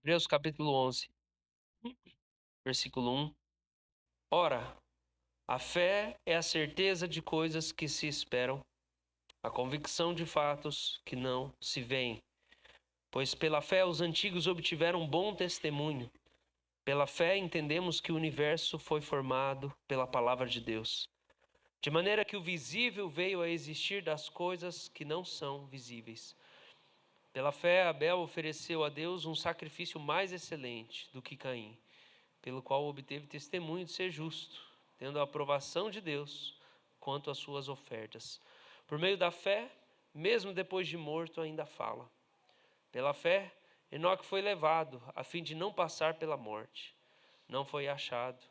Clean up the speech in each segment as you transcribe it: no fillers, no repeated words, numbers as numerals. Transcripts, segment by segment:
Hebreus capítulo 11, versículo 1. Ora, a fé é a certeza de coisas que se esperam, a convicção de fatos que não se veem. Pois pela fé os antigos obtiveram bom testemunho. Pela fé entendemos que o universo foi formado pela palavra de Deus, de maneira que o visível veio a existir das coisas que não são visíveis. Pela fé, Abel ofereceu a Deus um sacrifício mais excelente do que Caim, pelo qual obteve testemunho de ser justo, tendo a aprovação de Deus quanto às suas ofertas. Por meio da fé, mesmo depois de morto, ainda fala. Pela fé, Enoque foi levado, a fim de não passar pela morte. Não foi achado,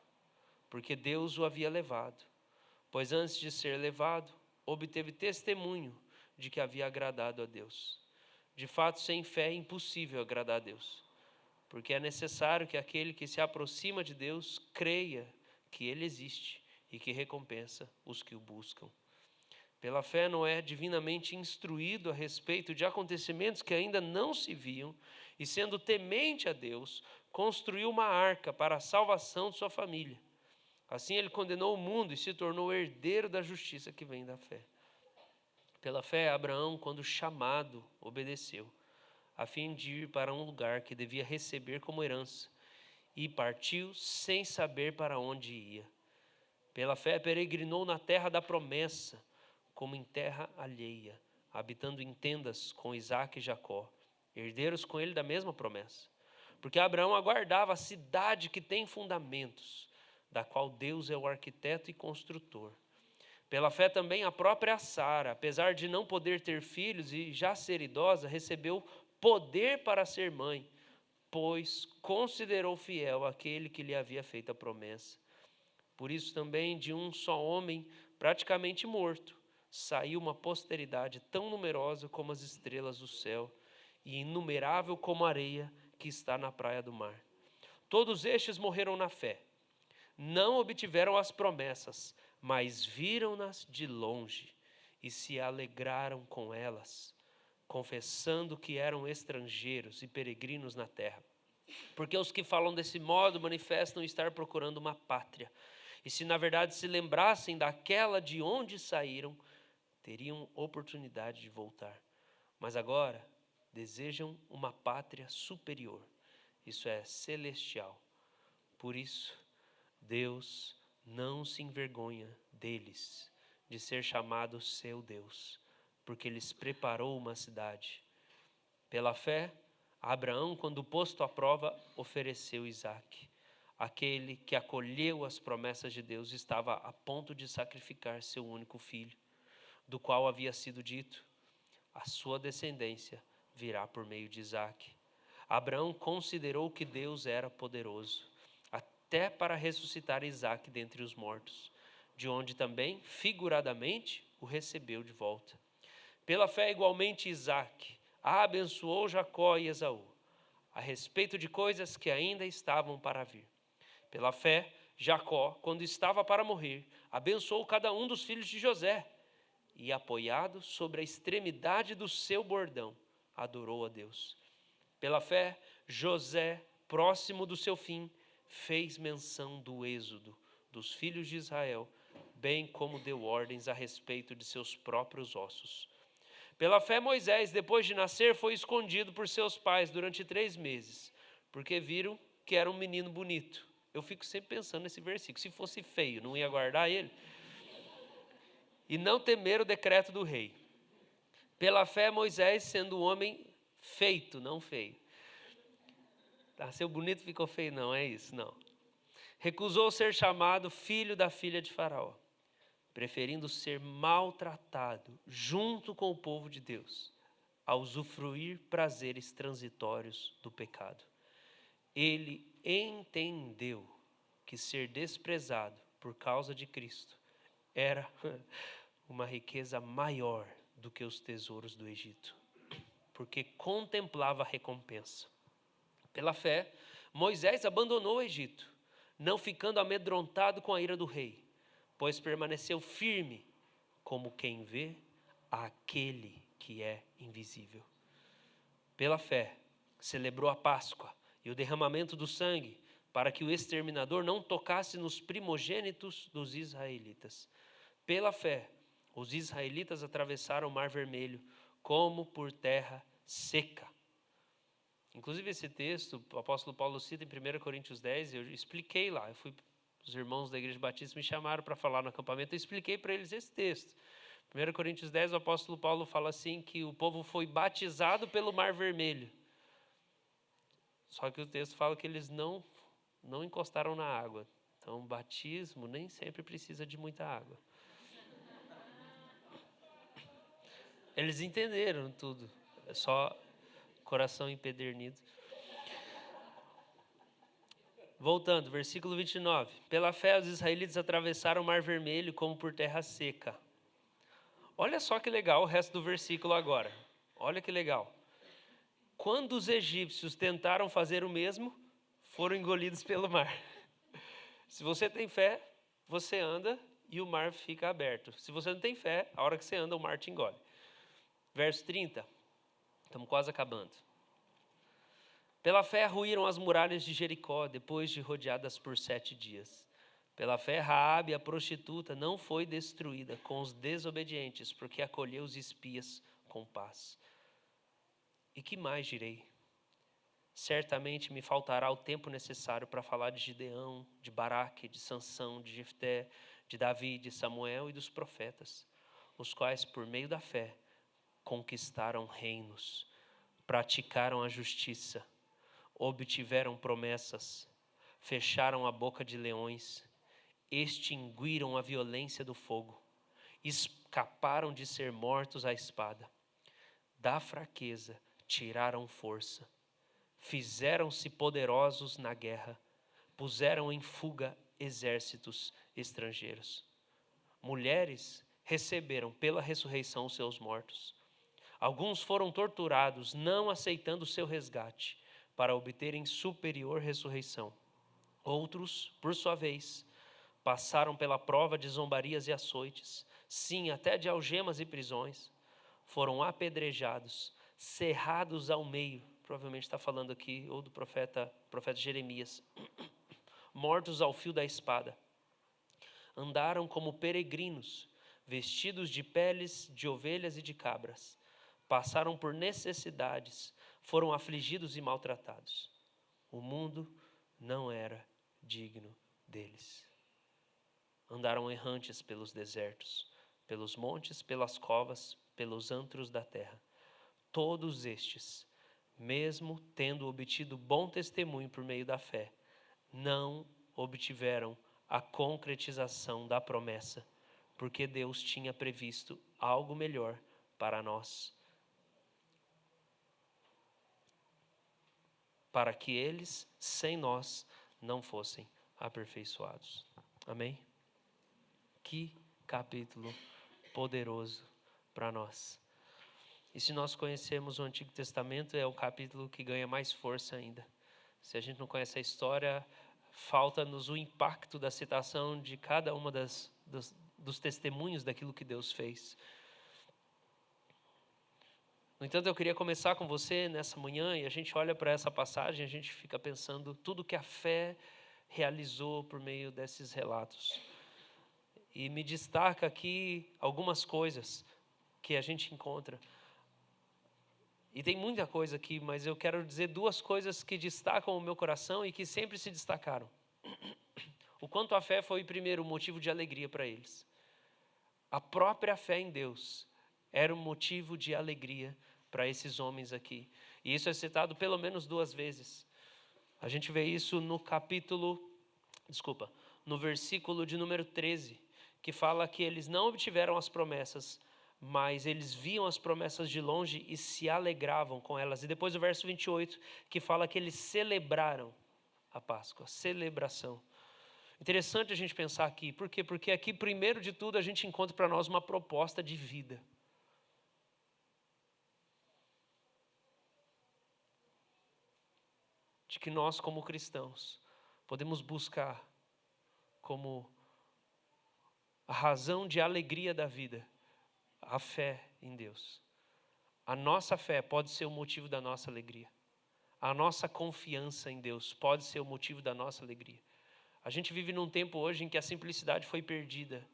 porque Deus o havia levado. Pois antes de ser levado, obteve testemunho de que havia agradado a Deus. De fato, sem fé é impossível agradar a Deus, porque é necessário que aquele que se aproxima de Deus creia que Ele existe e que recompensa os que o buscam. Pela fé, Noé, divinamente instruído a respeito de acontecimentos que ainda não se viam, e sendo temente a Deus, construiu uma arca para a salvação de sua família. Assim ele condenou o mundo e se tornou herdeiro da justiça que vem da fé. Pela fé, Abraão, quando chamado, obedeceu, a fim de ir para um lugar que devia receber como herança, e partiu sem saber para onde ia. Pela fé, peregrinou na terra da promessa, como em terra alheia, habitando em tendas com Isaque e Jacó, herdeiros com ele da mesma promessa. Porque Abraão aguardava a cidade que tem fundamentos, da qual Deus é o arquiteto e construtor. Pela fé também a própria Sara, apesar de não poder ter filhos e já ser idosa, recebeu poder para ser mãe, pois considerou fiel aquele que lhe havia feito a promessa. Por isso também de um só homem, praticamente morto, saiu uma posteridade tão numerosa como as estrelas do céu e inumerável como a areia que está na praia do mar. Todos estes morreram na fé. Não obtiveram as promessas, mas viram-nas de longe e se alegraram com elas, confessando que eram estrangeiros e peregrinos na terra. Porque os que falam desse modo manifestam estar procurando uma pátria. E se na verdade se lembrassem daquela de onde saíram, teriam oportunidade de voltar. Mas agora desejam uma pátria superior, isso é, celestial. Por isso, Deus não se envergonha deles, de ser chamado seu Deus, porque lhes preparou uma cidade. Pela fé, Abraão, quando posto à prova, ofereceu Isaque. Aquele que acolheu as promessas de Deus estava a ponto de sacrificar seu único filho, do qual havia sido dito: a sua descendência virá por meio de Isaque. Abraão considerou que Deus era poderoso, até para ressuscitar Isaque dentre os mortos, de onde também, figuradamente, o recebeu de volta. Pela fé, igualmente, Isaque abençoou Jacó e Esaú, a respeito de coisas que ainda estavam para vir. Pela fé, Jacó, quando estava para morrer, abençoou cada um dos filhos de José, e, apoiado sobre a extremidade do seu bordão, adorou a Deus. Pela fé, José, próximo do seu fim, fez menção do êxodo dos filhos de Israel, bem como deu ordens a respeito de seus próprios ossos. Pela fé, Moisés, depois de nascer, foi escondido por seus pais durante 3 meses, porque viram que era um menino bonito. Eu fico sempre pensando nesse versículo. Se fosse feio, não ia guardar ele? E não temer o decreto do rei. Pela fé, Moisés, sendo um homem feito, não feio. Nasceu bonito, ficou feio, não, é isso, não. Recusou ser chamado filho da filha de Faraó, preferindo ser maltratado junto com o povo de Deus, a usufruir prazeres transitórios do pecado. Ele entendeu que ser desprezado por causa de Cristo era uma riqueza maior do que os tesouros do Egito, porque contemplava a recompensa. Pela fé, Moisés abandonou o Egito, não ficando amedrontado com a ira do rei, pois permaneceu firme, como quem vê aquele que é invisível. Pela fé, celebrou a Páscoa e o derramamento do sangue, para que o exterminador não tocasse nos primogênitos dos israelitas. Pela fé, os israelitas atravessaram o Mar Vermelho como por terra seca. Inclusive esse texto, o apóstolo Paulo cita em 1 Coríntios 10, eu expliquei lá, os irmãos da Igreja Batista me chamaram para falar no acampamento, eu expliquei para eles esse texto. 1 Coríntios 10, o apóstolo Paulo fala assim, que o povo foi batizado pelo Mar Vermelho. Só que o texto fala que eles não encostaram na água. Então, batismo nem sempre precisa de muita água. Eles entenderam tudo, é só coração empedernido. Voltando, versículo 29. Pela fé, os israelitas atravessaram o Mar Vermelho como por terra seca. Olha só que legal o resto do versículo agora. Olha que legal. Quando os egípcios tentaram fazer o mesmo, foram engolidos pelo mar. Se você tem fé, você anda e o mar fica aberto. Se você não tem fé, a hora que você anda, o mar te engole. Verso 30. Estamos quase acabando. Pela fé ruíram as muralhas de Jericó, depois de rodeadas por 7 dias. Pela fé, Raabe, a prostituta, não foi destruída com os desobedientes, porque acolheu os espias com paz. E que mais direi? Certamente me faltará o tempo necessário para falar de Gideão, de Baraque, de Sansão, de Jefté, de Davi, de Samuel e dos profetas, os quais, por meio da fé, conquistaram reinos, praticaram a justiça, obtiveram promessas, fecharam a boca de leões, extinguiram a violência do fogo, escaparam de ser mortos à espada. Da fraqueza tiraram força, fizeram-se poderosos na guerra, puseram em fuga exércitos estrangeiros. Mulheres receberam pela ressurreição os seus mortos. Alguns foram torturados, não aceitando o seu resgate, para obterem superior ressurreição. Outros, por sua vez, passaram pela prova de zombarias e açoites, sim, até de algemas e prisões. Foram apedrejados, cerrados ao meio, provavelmente está falando aqui, ou do profeta Jeremias, mortos ao fio da espada. Andaram como peregrinos, vestidos de peles de ovelhas e de cabras. Passaram por necessidades, foram afligidos e maltratados. O mundo não era digno deles. Andaram errantes pelos desertos, pelos montes, pelas covas, pelos antros da terra. Todos estes, mesmo tendo obtido bom testemunho por meio da fé, não obtiveram a concretização da promessa, porque Deus tinha previsto algo melhor para nós, para que eles, sem nós, não fossem aperfeiçoados. Amém? Que capítulo poderoso para nós. E se nós conhecemos o Antigo Testamento, é um capítulo que ganha mais força ainda. Se a gente não conhece a história, falta-nos o impacto da citação de cada uma dos testemunhos daquilo que Deus fez. No entanto, eu queria começar com você nessa manhã, e a gente olha para essa passagem, a gente fica pensando tudo que a fé realizou por meio desses relatos. E me destaca aqui algumas coisas que a gente encontra. E tem muita coisa aqui, mas eu quero dizer 2 coisas que destacam o meu coração e que sempre se destacaram. O quanto a fé foi, primeiro, motivo de alegria para eles. A própria fé em Deus era um motivo de alegria para esses homens aqui. E isso é citado pelo menos 2 vezes. A gente vê isso no versículo de número 13, que fala que eles não obtiveram as promessas, mas eles viam as promessas de longe e se alegravam com elas. E depois o verso 28, que fala que eles celebraram a Páscoa, celebração. Interessante a gente pensar aqui, por quê? Porque aqui, primeiro de tudo, a gente encontra para nós uma proposta de vida. De que nós, como cristãos, podemos buscar como a razão de alegria da vida, a fé em Deus. A nossa fé pode ser o motivo da nossa alegria. a nossa confiança em Deus pode ser o motivo da nossa alegria. A gente vive num tempo hoje em que a simplicidade foi perdida.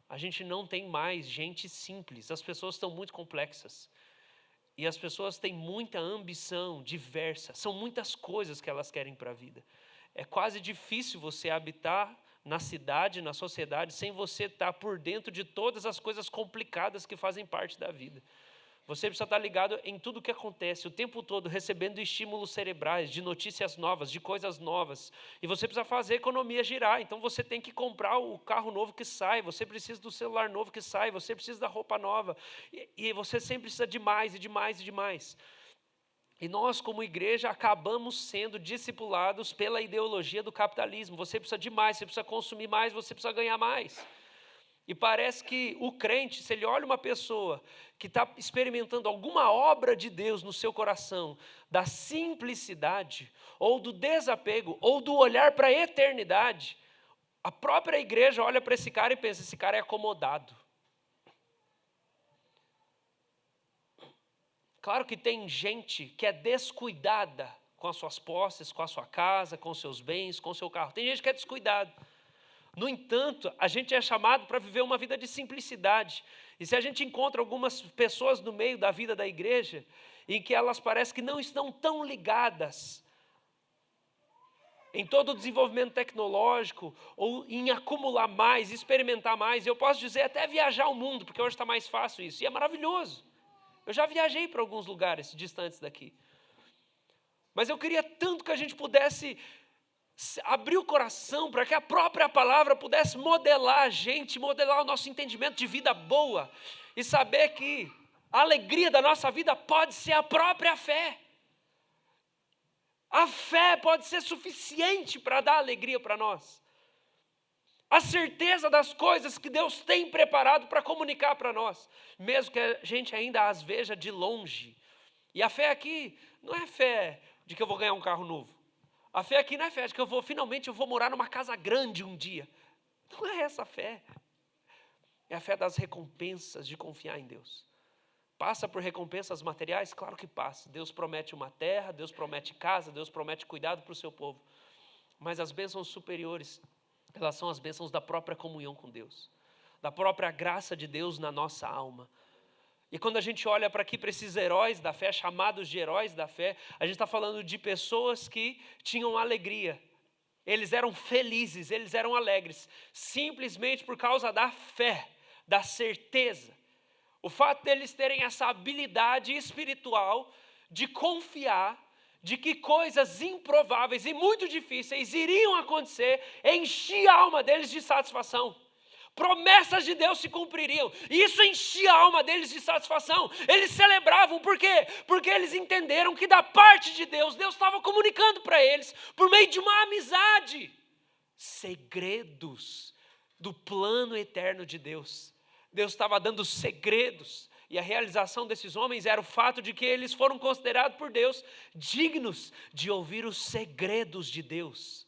A gente não tem mais gente simples, as pessoas estão muito complexas. E as pessoas têm muita ambição diversa, são muitas coisas que elas querem para a vida. É quase difícil você habitar na cidade, na sociedade, sem você estar por dentro de todas as coisas complicadas que fazem parte da vida. Você precisa estar ligado em tudo o que acontece, o tempo todo, recebendo estímulos cerebrais, de notícias novas, de coisas novas. E você precisa fazer a economia girar. Então você tem que comprar o carro novo que sai, você precisa do celular novo que sai, você precisa da roupa nova. E você sempre precisa de mais, e de mais, e de mais. E nós, como igreja, acabamos sendo discipulados pela ideologia do capitalismo. Você precisa de mais, você precisa consumir mais, você precisa ganhar mais. E parece que o crente, se ele olha uma pessoa que está experimentando alguma obra de Deus no seu coração, da simplicidade, ou do desapego, ou do olhar para a eternidade, a própria igreja olha para esse cara e pensa, esse cara é acomodado. Claro que tem gente que é descuidada com as suas posses, com a sua casa, com os seus bens, com o seu carro. Tem gente que é descuidado. No entanto, a gente é chamado para viver uma vida de simplicidade. E se a gente encontra algumas pessoas no meio da vida da igreja, em que elas parecem que não estão tão ligadas em todo o desenvolvimento tecnológico, ou em acumular mais, experimentar mais, eu posso dizer até viajar o mundo, porque hoje está mais fácil isso, e é maravilhoso. Eu já viajei para alguns lugares distantes daqui. Mas eu queria tanto que a gente pudesse abrir o coração para que a própria palavra pudesse modelar a gente, modelar o nosso entendimento de vida boa e saber que a alegria da nossa vida pode ser a própria fé. A fé pode ser suficiente para dar alegria para nós. A certeza das coisas que Deus tem preparado para comunicar para nós, mesmo que a gente ainda as veja de longe. E a fé aqui não é fé de que eu vou ganhar um carro novo. A fé aqui não é fé de que finalmente eu vou morar numa casa grande um dia. Não é essa a fé. É a fé das recompensas de confiar em Deus. Passa por recompensas materiais? Claro que passa. Deus promete uma terra, Deus promete casa, Deus promete cuidado para o seu povo. Mas as bênçãos superiores, elas são as bênçãos da própria comunhão com Deus, da própria graça de Deus na nossa alma. E quando a gente olha para aqui, para esses heróis da fé, chamados de heróis da fé, a gente está falando de pessoas que tinham alegria. Eles eram felizes, eles eram alegres, simplesmente por causa da fé, da certeza. O fato deles terem essa habilidade espiritual de confiar de que coisas improváveis e muito difíceis iriam acontecer, enchia a alma deles de satisfação. Promessas de Deus se cumpririam. E isso enchia a alma deles de satisfação. Eles celebravam, por quê? Porque eles entenderam que da parte de Deus, Deus estava comunicando para eles, por meio de uma amizade, segredos do plano eterno de Deus. Deus estava dando segredos. E a realização desses homens era o fato de que eles foram considerados por Deus dignos de ouvir os segredos de Deus.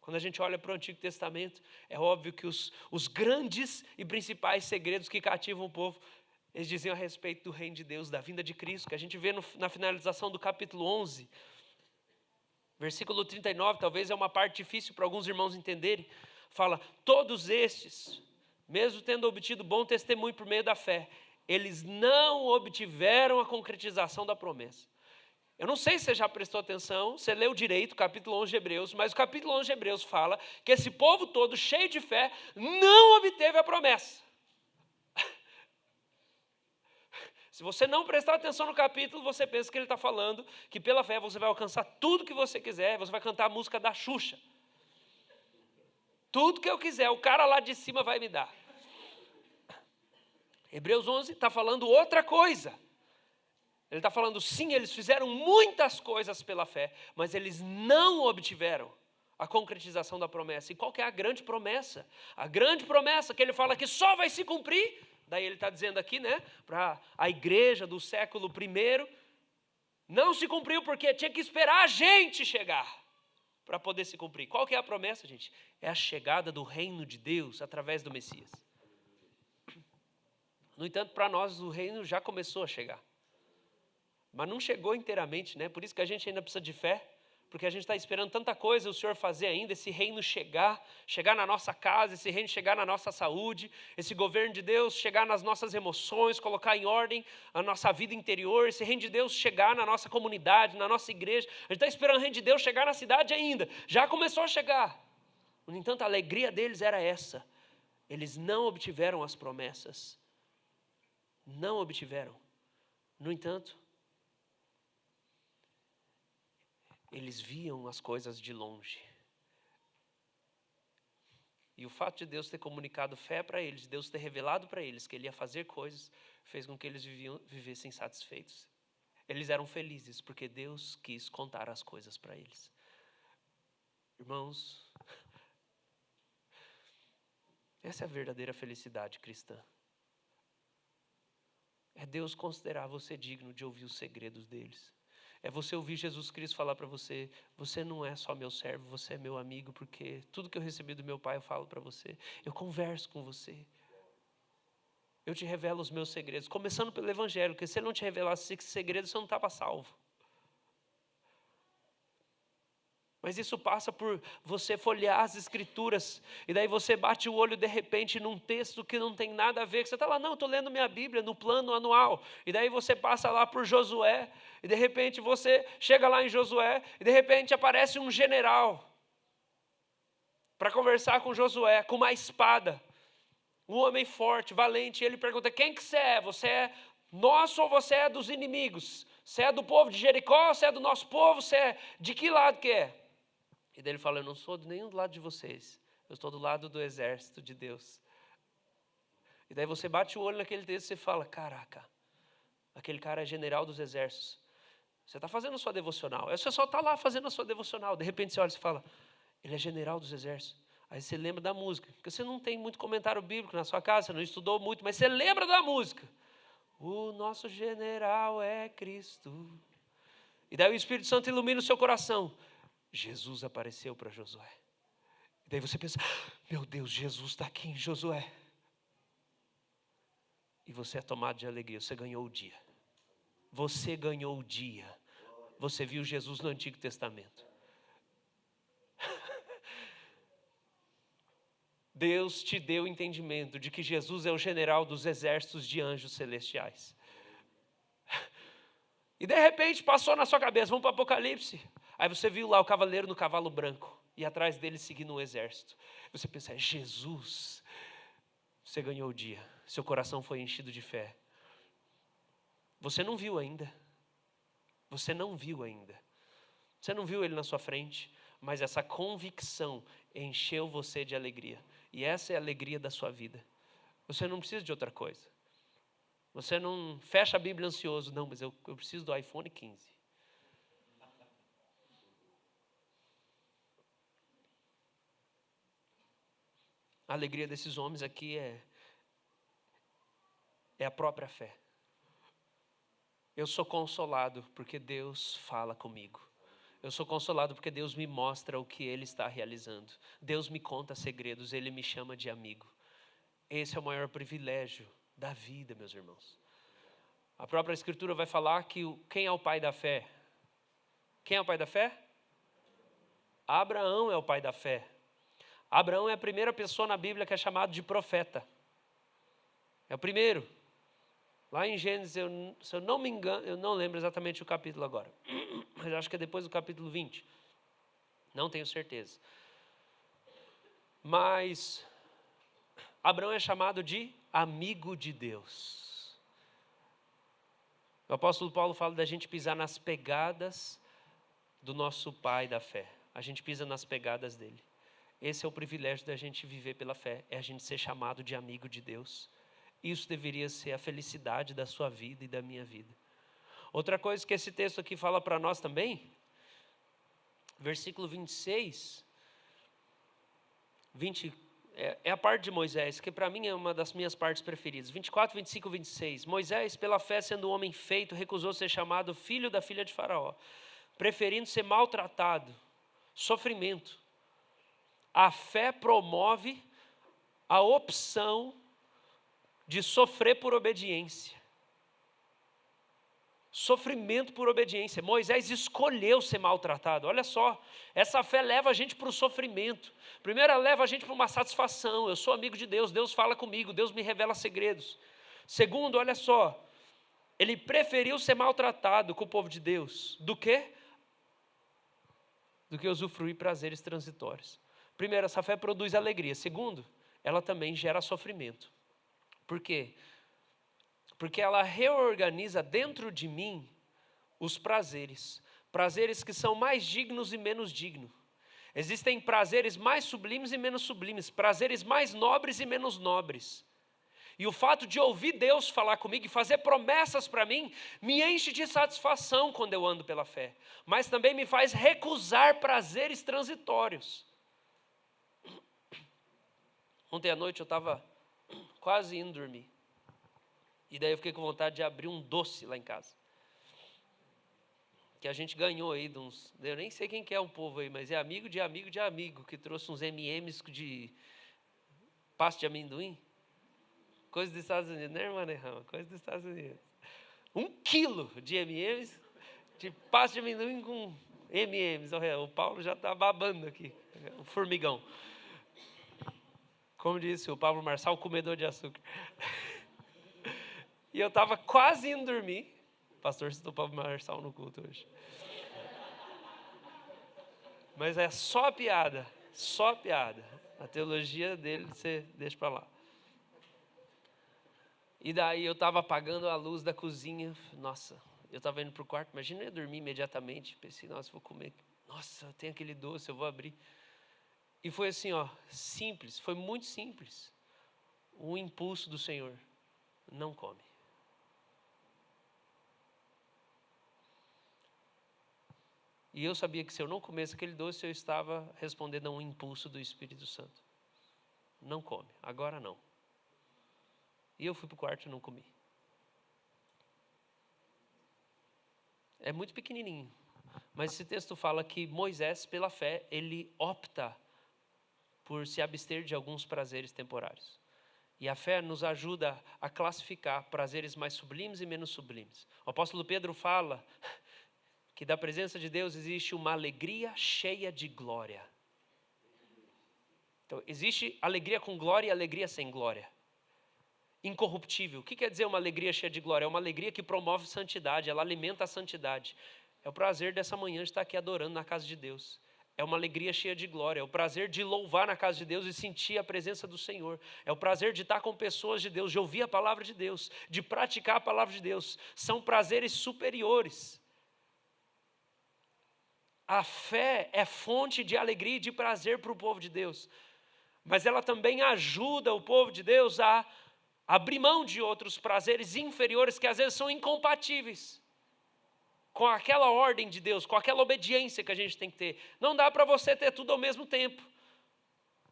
Quando a gente olha para o Antigo Testamento, é óbvio que os grandes e principais segredos que cativam o povo, eles diziam a respeito do reino de Deus, da vinda de Cristo, que a gente vê na finalização do capítulo 11, versículo 39, talvez é uma parte difícil para alguns irmãos entenderem, fala, todos estes, mesmo tendo obtido bom testemunho por meio da fé, eles não obtiveram a concretização da promessa. Eu não sei se você já prestou atenção, você leu direito o capítulo 11 de Hebreus, mas o capítulo 11 de Hebreus fala que esse povo todo, cheio de fé, não obteve a promessa. Se você não prestar atenção no capítulo, você pensa que ele está falando que pela fé você vai alcançar tudo que você quiser, você vai cantar a música da Xuxa. Tudo que eu quiser, o cara lá de cima vai me dar. Hebreus 11 está falando outra coisa. Ele está falando, sim, eles fizeram muitas coisas pela fé, mas eles não obtiveram a concretização da promessa. E qual que é a grande promessa? A grande promessa que ele fala que só vai se cumprir, daí ele está dizendo aqui, né, para a igreja do século I, não se cumpriu porque tinha que esperar a gente chegar para poder se cumprir. Qual que é a promessa, gente? É a chegada do reino de Deus através do Messias. No entanto, para nós o reino já começou a chegar. Mas não chegou inteiramente, né? Por isso que a gente ainda precisa de fé, porque a gente está esperando tanta coisa o Senhor fazer ainda, esse reino chegar na nossa casa, esse reino chegar na nossa saúde, esse governo de Deus chegar nas nossas emoções, colocar em ordem a nossa vida interior, esse reino de Deus chegar na nossa comunidade, na nossa igreja. A gente está esperando o reino de Deus chegar na cidade ainda, já começou a chegar. No entanto, a alegria deles era essa. Eles não obtiveram as promessas. Não obtiveram. No entanto, eles viam as coisas de longe. E o fato de Deus ter comunicado fé para eles, Deus ter revelado para eles que Ele ia fazer coisas, fez com que eles vivessem satisfeitos. Eles eram felizes porque Deus quis contar as coisas para eles. Irmãos, essa é a verdadeira felicidade cristã. É Deus considerar você digno de ouvir os segredos deles. É você ouvir Jesus Cristo falar para você, você não é só meu servo, você é meu amigo, porque tudo que eu recebi do meu Pai eu falo para você. Eu converso com você. Eu te revelo os meus segredos, começando pelo Evangelho, porque se Ele não te revelasse esses segredos, você não estava salvo. Mas isso passa por você folhear as Escrituras, e daí você bate o olho de repente num texto que não tem nada a ver, que você está lá, não, estou lendo minha Bíblia no plano anual, e daí você passa lá por Josué, e de repente você chega lá em Josué, e de repente aparece um general, para conversar com Josué, com uma espada, um homem forte, valente, e ele pergunta, quem que você é? Você é nosso ou você é dos inimigos? Você é do povo de Jericó, você é do nosso povo, você é de que lado que é? E daí ele fala, eu não sou de nenhum do lado de vocês, eu estou do lado do exército de Deus. E daí você bate o olho naquele texto e você fala, caraca, aquele cara é general dos exércitos. Você está fazendo a sua devocional, você só está lá fazendo a sua devocional, de repente você olha e fala, ele é general dos exércitos. Aí você lembra da música, porque você não tem muito comentário bíblico na sua casa, você não estudou muito, mas você lembra da música. O nosso general é Cristo. E daí o Espírito Santo ilumina o seu coração. Jesus apareceu para Josué. E daí você pensa, meu Deus, Jesus está aqui em Josué. E você é tomado de alegria, você ganhou o dia. Você ganhou o dia. Você viu Jesus no Antigo Testamento. Deus te deu o entendimento de que Jesus é o general dos exércitos de anjos celestiais. E de repente passou na sua cabeça, vamos para o Apocalipse. Aí você viu lá o cavaleiro no cavalo branco, e atrás dele seguindo um exército. Você pensa, é Jesus. Você ganhou o dia, seu coração foi enchido de fé. Você não viu ainda. Você não viu ainda. Você não viu ele na sua frente, mas essa convicção encheu você de alegria. E essa é a alegria da sua vida. Você não precisa de outra coisa. Você não fecha a Bíblia ansioso, não, mas eu preciso do iPhone 15. A alegria desses homens aqui é a própria fé. Eu sou consolado porque Deus fala comigo. Eu sou consolado porque Deus me mostra o que Ele está realizando. Deus me conta segredos, Ele me chama de amigo. Esse é o maior privilégio da vida, meus irmãos. A própria Escritura vai falar que quem é o pai da fé? Quem é o pai da fé? Abraão é o pai da fé. Abraão é a primeira pessoa na Bíblia que é chamado de profeta. É o primeiro. Lá em Gênesis, se eu não me engano, eu não lembro exatamente o capítulo agora, mas acho que é depois do capítulo 20. Não tenho certeza. Mas Abraão é chamado de amigo de Deus. O apóstolo Paulo fala da gente pisar nas pegadas do nosso pai da fé. A gente pisa nas pegadas dele. Esse é o privilégio da gente viver pela fé, é a gente ser chamado de amigo de Deus. Isso deveria ser a felicidade da sua vida e da minha vida. Outra coisa que esse texto aqui fala para nós também, versículo 26, é a parte de Moisés, que para mim é uma das minhas partes preferidas. 24, 25, 26. Moisés, pela fé sendo um homem feito, recusou ser chamado filho da filha de Faraó, preferindo ser maltratado, sofrimento. A fé promove a opção de sofrer por obediência. Sofrimento por obediência. Moisés escolheu ser maltratado. Olha só, essa fé leva a gente para o sofrimento. Primeiro, ela leva a gente para uma satisfação. Eu sou amigo de Deus, Deus fala comigo, Deus me revela segredos. Segundo, olha só, ele preferiu ser maltratado com o povo de Deus. Do que? Do que usufruir prazeres transitórios. Primeiro, essa fé produz alegria. Segundo, ela também gera sofrimento. Por quê? Porque ela reorganiza dentro de mim os prazeres. Prazeres que são mais dignos e menos dignos. Existem prazeres mais sublimes e menos sublimes. Prazeres mais nobres e menos nobres. E o fato de ouvir Deus falar comigo e fazer promessas para mim, me enche de satisfação quando eu ando pela fé. Mas também me faz recusar prazeres transitórios. Ontem à noite eu estava quase indo dormir. E daí eu fiquei com vontade de abrir um doce lá em casa. Que a gente ganhou aí de uns... Eu nem sei quem que é um povo aí, mas é amigo de amigo de amigo, que trouxe uns M&M's de pasta de amendoim. Coisa dos Estados Unidos, né, irmã Nerrama? Coisa dos Estados Unidos. 1 quilo de M&M's, de pasta de amendoim com M&M's. O Paulo já está babando aqui, o formigão. Como disse o Pablo Marçal, comedor de açúcar. E eu estava quase indo dormir. O pastor citou o Pablo Marçal no culto hoje. Mas é só piada, só piada. A teologia dele você deixa para lá. E daí eu estava apagando a luz da cozinha. Nossa, eu estava indo para o quarto. Imagina eu ia dormir imediatamente. Pensei, nossa, vou comer. Nossa, eu tenho aquele doce, eu vou abrir. E foi assim, ó, simples, foi muito simples. O impulso do Senhor, não come. E eu sabia que se eu não comesse aquele doce, eu estava respondendo a um impulso do Espírito Santo. Não come, agora não. E eu fui para o quarto e não comi. É muito pequenininho. Mas esse texto fala que Moisés, pela fé, ele opta por se abster de alguns prazeres temporários. E a fé nos ajuda a classificar prazeres mais sublimes e menos sublimes. O apóstolo Pedro fala que da presença de Deus existe uma alegria cheia de glória. Então, existe alegria com glória e alegria sem glória. Incorruptível. O que quer dizer uma alegria cheia de glória? É uma alegria que promove santidade, ela alimenta a santidade. É o prazer dessa manhã de estar aqui adorando na casa de Deus. É uma alegria cheia de glória, é o prazer de louvar na casa de Deus e sentir a presença do Senhor. É o prazer de estar com pessoas de Deus, de ouvir a palavra de Deus, de praticar a palavra de Deus. São prazeres superiores. A fé é fonte de alegria e de prazer para o povo de Deus. Mas ela também ajuda o povo de Deus a abrir mão de outros prazeres inferiores que às vezes são incompatíveis com aquela ordem de Deus, com aquela obediência que a gente tem que ter. Não dá para você ter tudo ao mesmo tempo.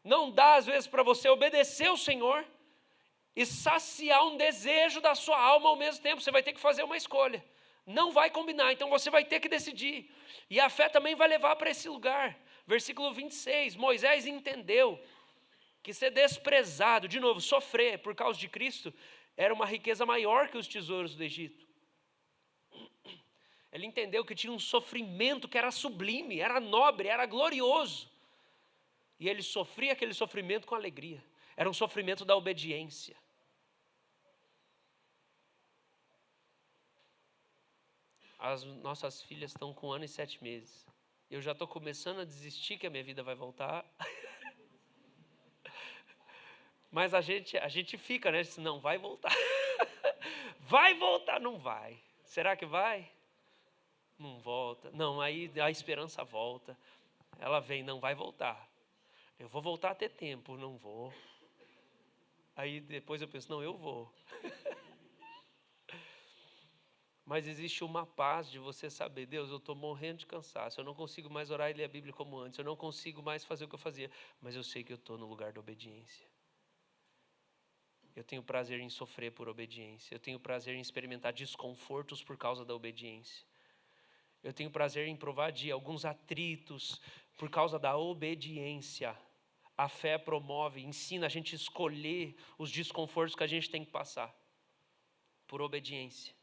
Não dá às vezes para você obedecer o Senhor e saciar um desejo da sua alma ao mesmo tempo. Você vai ter que fazer uma escolha. Não vai combinar, então você vai ter que decidir. E a fé também vai levar para esse lugar. Versículo 26, Moisés entendeu que ser desprezado, de novo, sofrer por causa de Cristo, era uma riqueza maior que os tesouros do Egito. Ele entendeu que tinha um sofrimento que era sublime, era nobre, era glorioso. E ele sofria aquele sofrimento com alegria. Era um sofrimento da obediência. As nossas filhas estão com 1 ano e 7 meses. Eu já estou começando a desistir que a minha vida vai voltar. Mas a gente fica, né? Não, vai voltar. Vai voltar, não vai. Será que vai? Não volta. Não, aí a esperança volta. Ela vem, não vai voltar. Eu vou voltar a ter tempo, não vou. Aí depois eu penso, não, eu vou. Mas existe uma paz de você saber, Deus, eu estou morrendo de cansaço, eu não consigo mais orar e ler a Bíblia como antes, eu não consigo mais fazer o que eu fazia, mas eu sei que eu estou no lugar da obediência. Eu tenho prazer em sofrer por obediência, eu tenho prazer em experimentar desconfortos por causa da obediência. Eu tenho prazer em provar de alguns atritos por causa da obediência. A fé promove, ensina a gente a escolher os desconfortos que a gente tem que passar por obediência.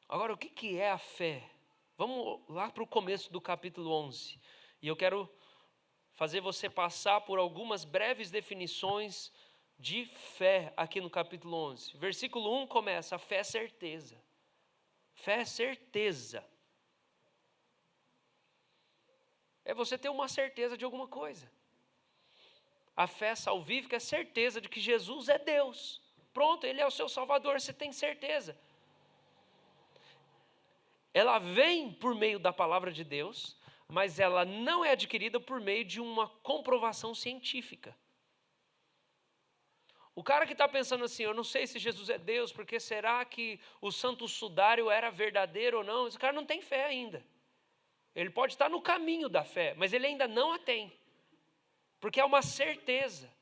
Agora, o que é a fé? Vamos lá para o começo do capítulo 11. E eu quero fazer você passar por algumas breves definições de fé aqui no capítulo 11. Versículo 1 começa: a fé é certeza. Fé é certeza. É você ter uma certeza de alguma coisa. A fé salvífica é certeza de que Jesus é Deus. Pronto, Ele é o seu Salvador, você tem certeza. Ela vem por meio da palavra de Deus, mas ela não é adquirida por meio de uma comprovação científica. O cara que está pensando assim, eu não sei se Jesus é Deus, porque será que o santo sudário era verdadeiro ou não? Esse cara não tem fé ainda. Ele pode estar no caminho da fé, mas ele ainda não a tem. Porque é uma certeza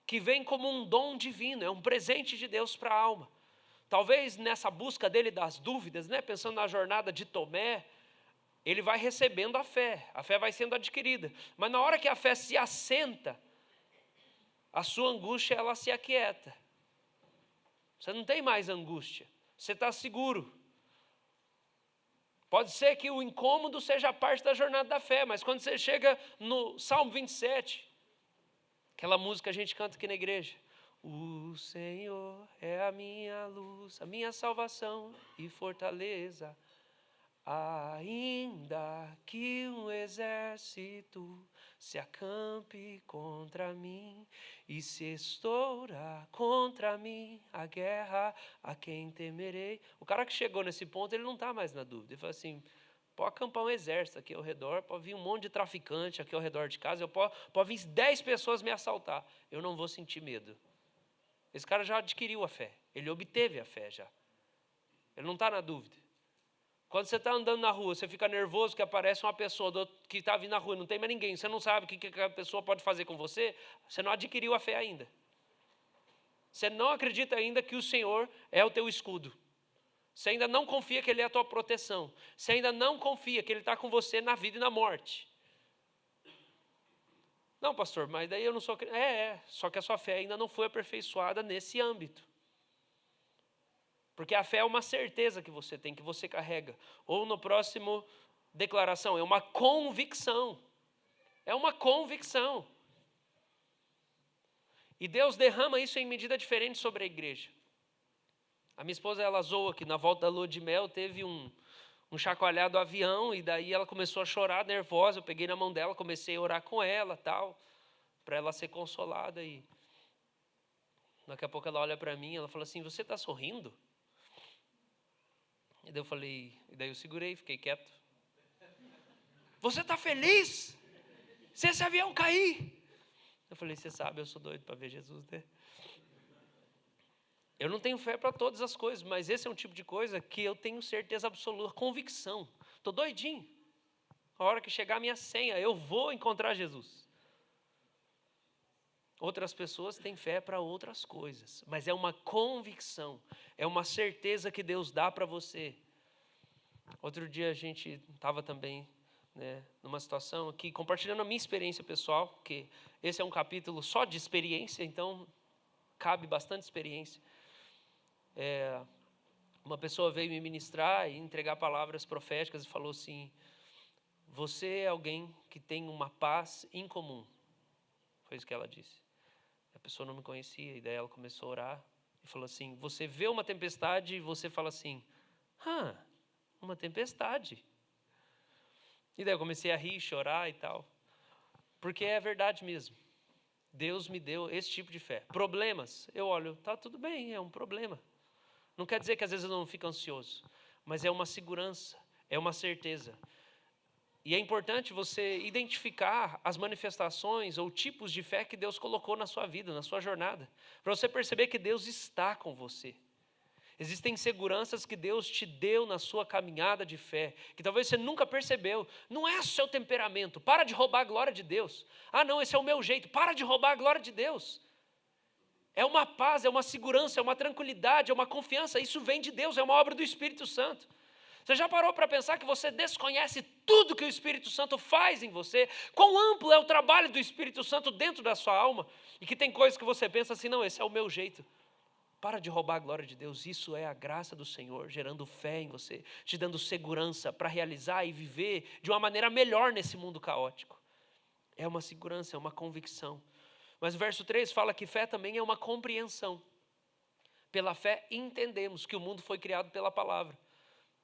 que vem como um dom divino, é um presente de Deus para a alma. Talvez nessa busca dele das dúvidas, pensando na jornada de Tomé, ele vai recebendo a fé vai sendo adquirida. Mas na hora que a fé se assenta, a sua angústia ela se aquieta. Você não tem mais angústia, você está seguro. Pode ser que o incômodo seja parte da jornada da fé, mas quando você chega no Salmo 27, aquela música que a gente canta aqui na igreja, o Senhor é a minha luz, a minha salvação e fortaleza. Ainda que um exército se acampe contra mim e se estoura contra mim a guerra, a quem temerei. O cara que chegou nesse ponto, ele não está mais na dúvida. Ele fala assim, pode acampar um exército aqui ao redor, pode vir um monte de traficante aqui ao redor de casa, pode vir 10 pessoas me assaltar, eu não vou sentir medo. Esse cara já adquiriu a fé, ele obteve a fé já. Ele não está na dúvida. Quando você está andando na rua, você fica nervoso que aparece uma pessoa que está vindo na rua, não tem mais ninguém, você não sabe o que a pessoa pode fazer com você, você não adquiriu a fé ainda. Você não acredita ainda que o Senhor é o teu escudo. Você ainda não confia que Ele é a tua proteção. Você ainda não confia que Ele está com você na vida e na morte. Não, pastor, mas daí eu não sou... só que a sua fé ainda não foi aperfeiçoada nesse âmbito. Porque a fé é uma certeza que você tem, que você carrega. Ou no próximo declaração, é uma convicção. É uma convicção. E Deus derrama isso em medida diferente sobre a igreja. A minha esposa, ela zoa que na volta da lua de mel teve um chacoalhado avião, e daí ela começou a chorar nervosa. Eu peguei na mão dela, comecei a orar com ela, tal, para ela ser consolada. E daqui a pouco ela olha para mim, ela fala assim, você está sorrindo? E daí eu segurei, fiquei quieto. Você está feliz? Se esse avião cair? Eu falei, você sabe, eu sou doido para ver Jesus, né? Eu não tenho fé para todas as coisas, mas esse é um tipo de coisa que eu tenho certeza absoluta, convicção. Estou doidinho. A hora que chegar a minha senha, eu vou encontrar Jesus. Outras pessoas têm fé para outras coisas, mas é uma convicção, é uma certeza que Deus dá para você. Outro dia a gente estava também numa situação aqui, compartilhando a minha experiência pessoal, porque esse é um capítulo só de experiência, então cabe bastante experiência. Uma pessoa veio me ministrar e entregar palavras proféticas e falou assim, você é alguém que tem uma paz incomum. Foi isso que ela disse. A pessoa não me conhecia, e daí ela começou a orar e falou assim, você vê uma tempestade e você fala assim, uma tempestade. E daí eu comecei a rir, chorar e tal. Porque é verdade mesmo. Deus me deu esse tipo de fé. Problemas, eu olho, tá tudo bem, é um problema. Não quer dizer que às vezes eu não fico ansioso, mas é uma segurança, é uma certeza. E é importante você identificar as manifestações ou tipos de fé que Deus colocou na sua vida, na sua jornada, para você perceber que Deus está com você. Existem seguranças que Deus te deu na sua caminhada de fé, que talvez você nunca percebeu. Não é o seu temperamento, para de roubar a glória de Deus. Não, esse é o meu jeito, para de roubar a glória de Deus. É uma paz, é uma segurança, é uma tranquilidade, é uma confiança, isso vem de Deus, é uma obra do Espírito Santo. Você já parou para pensar que você desconhece tudo que o Espírito Santo faz em você? Quão amplo é o trabalho do Espírito Santo dentro da sua alma? E que tem coisas que você pensa assim, não, esse é o meu jeito. Para de roubar a glória de Deus. Isso é a graça do Senhor, gerando fé em você, te dando segurança para realizar e viver de uma maneira melhor nesse mundo caótico. É uma segurança, é uma convicção. Mas o verso 3 fala que fé também é uma compreensão. Pela fé entendemos que o mundo foi criado pela palavra.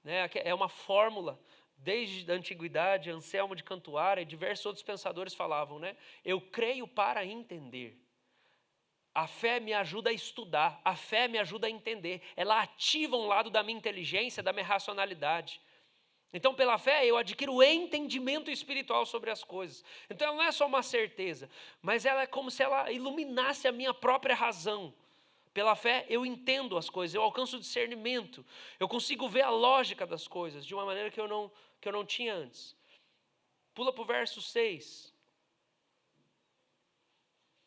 É uma fórmula, desde a antiguidade, Anselmo de Cantuária e diversos outros pensadores falavam, eu creio para entender. A fé me ajuda a estudar, a fé me ajuda a entender. Ela ativa um lado da minha inteligência, da minha racionalidade. Então, pela fé, eu adquiro o entendimento espiritual sobre as coisas. Então, ela não é só uma certeza, mas ela é como se ela iluminasse a minha própria razão. Pela fé, eu entendo as coisas, eu alcanço o discernimento, eu consigo ver a lógica das coisas de uma maneira que eu não tinha antes. Pula para o verso 6.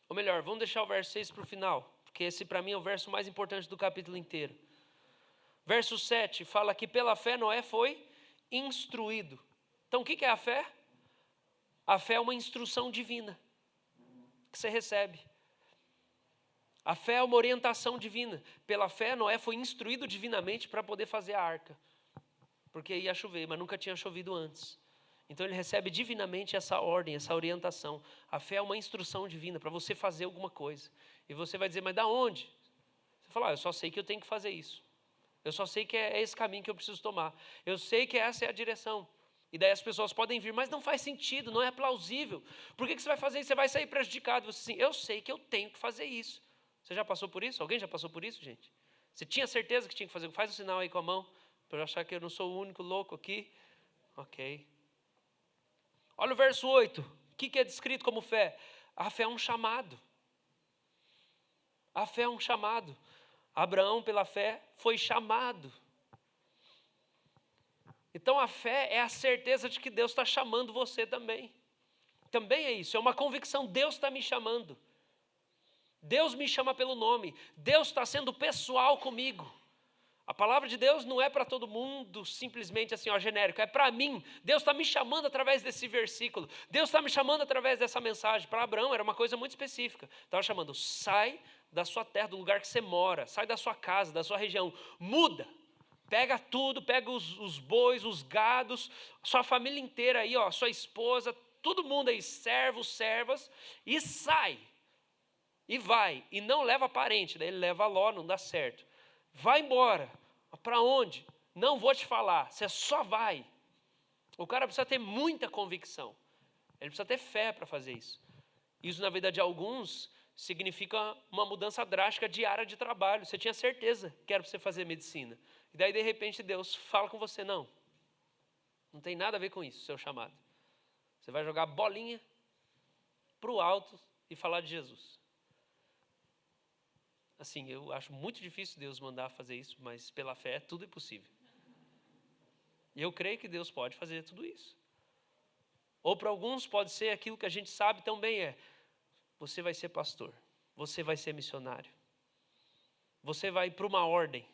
Ou melhor, vamos deixar o verso 6 para o final, porque esse para mim é o verso mais importante do capítulo inteiro. Verso 7 fala que pela fé Noé foi instruído. Então o que é a fé? A fé é uma instrução divina que você recebe. A fé é uma orientação divina. Pela fé Noé foi instruído divinamente para poder fazer a arca. Porque ia chover, mas nunca tinha chovido antes. Então ele recebe divinamente essa ordem, essa orientação. A fé é uma instrução divina para você fazer alguma coisa. E você vai dizer, mas da onde? Você fala, eu só sei que eu tenho que fazer isso. Eu só sei que é esse caminho que eu preciso tomar. Eu sei que essa é a direção. E daí as pessoas podem vir, mas não faz sentido, não é plausível. Por que você vai fazer isso? Você vai sair prejudicado. Você assim, eu sei que eu tenho que fazer isso. Você já passou por isso? Alguém já passou por isso, gente? Você tinha certeza que tinha que fazer? Faz o sinal aí com a mão, para eu achar que eu não sou o único louco aqui. Ok. Olha o verso 8. O que é descrito como fé? A fé é um chamado. A fé é um chamado. Abraão, pela fé, foi chamado. Então a fé é a certeza de que Deus está chamando você também. Também é isso, é uma convicção, Deus está me chamando. Deus me chama pelo nome. Deus está sendo pessoal comigo. A palavra de Deus não é para todo mundo simplesmente assim, genérico. É para mim. Deus está me chamando através desse versículo. Deus está me chamando através dessa mensagem. Para Abraão era uma coisa muito específica. Estava chamando, sai da sua terra, do lugar que você mora. Sai da sua casa, da sua região. Muda. Pega tudo, pega os bois, os gados, sua família inteira aí, sua esposa, todo mundo aí, servos, servas, e sai. E vai. E não leva parente, daí ele leva Ló, não dá certo. Vai embora. Para onde? Não vou te falar, você só vai. O cara precisa ter muita convicção. Ele precisa ter fé para fazer isso. Isso, na vida de alguns, significa uma mudança drástica de área de trabalho. Você tinha certeza que era para você fazer medicina. E daí, de repente, Deus fala com você, não tem nada a ver com isso, seu chamado. Você vai jogar bolinha para o alto e falar de Jesus. Assim, eu acho muito difícil Deus mandar fazer isso, mas pela fé tudo é possível. E eu creio que Deus pode fazer tudo isso. Ou para alguns pode ser aquilo que a gente sabe também você vai ser pastor, você vai ser missionário. Você vai para uma ordem,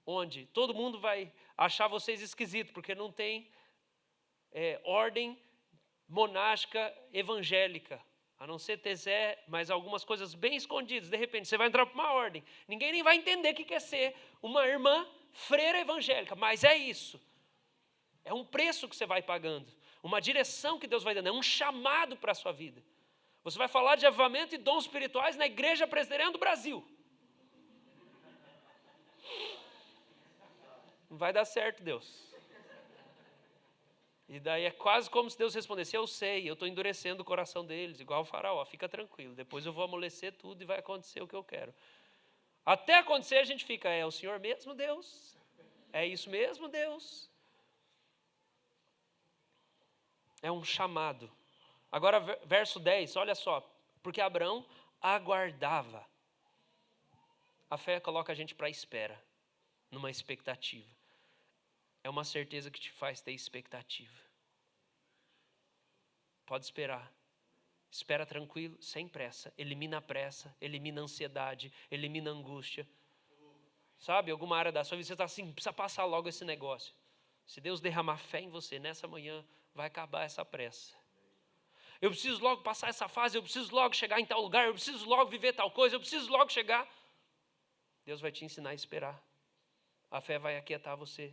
onde todo mundo vai achar vocês esquisitos, porque não tem ordem monástica evangélica. A não ser Tezé, mas algumas coisas bem escondidas. De repente, você vai entrar para uma ordem. Ninguém nem vai entender o que é ser uma irmã freira evangélica, mas é isso. É um preço que você vai pagando. Uma direção que Deus vai dando. É um chamado para a sua vida. Você vai falar de avivamento e dons espirituais na Igreja Presbiteriana do Brasil. Não vai dar certo, Deus. E daí é quase como se Deus respondesse, eu sei, eu estou endurecendo o coração deles, igual o faraó, fica tranquilo, depois eu vou amolecer tudo e vai acontecer o que eu quero. Até acontecer a gente fica, é o Senhor mesmo, Deus? É isso mesmo, Deus? É um chamado. Agora verso 10, olha só, porque Abraão aguardava. A fé coloca a gente para a espera, numa expectativa. É uma certeza que te faz ter expectativa. Pode esperar. Espera tranquilo, sem pressa. Elimina a pressa, elimina a ansiedade, elimina a angústia. Sabe, alguma área da sua vida, você está assim, precisa passar logo esse negócio. Se Deus derramar fé em você nessa manhã, vai acabar essa pressa. Eu preciso logo passar essa fase, eu preciso logo chegar em tal lugar, eu preciso logo viver tal coisa, eu preciso logo chegar. Deus vai te ensinar a esperar. A fé vai aquietar você.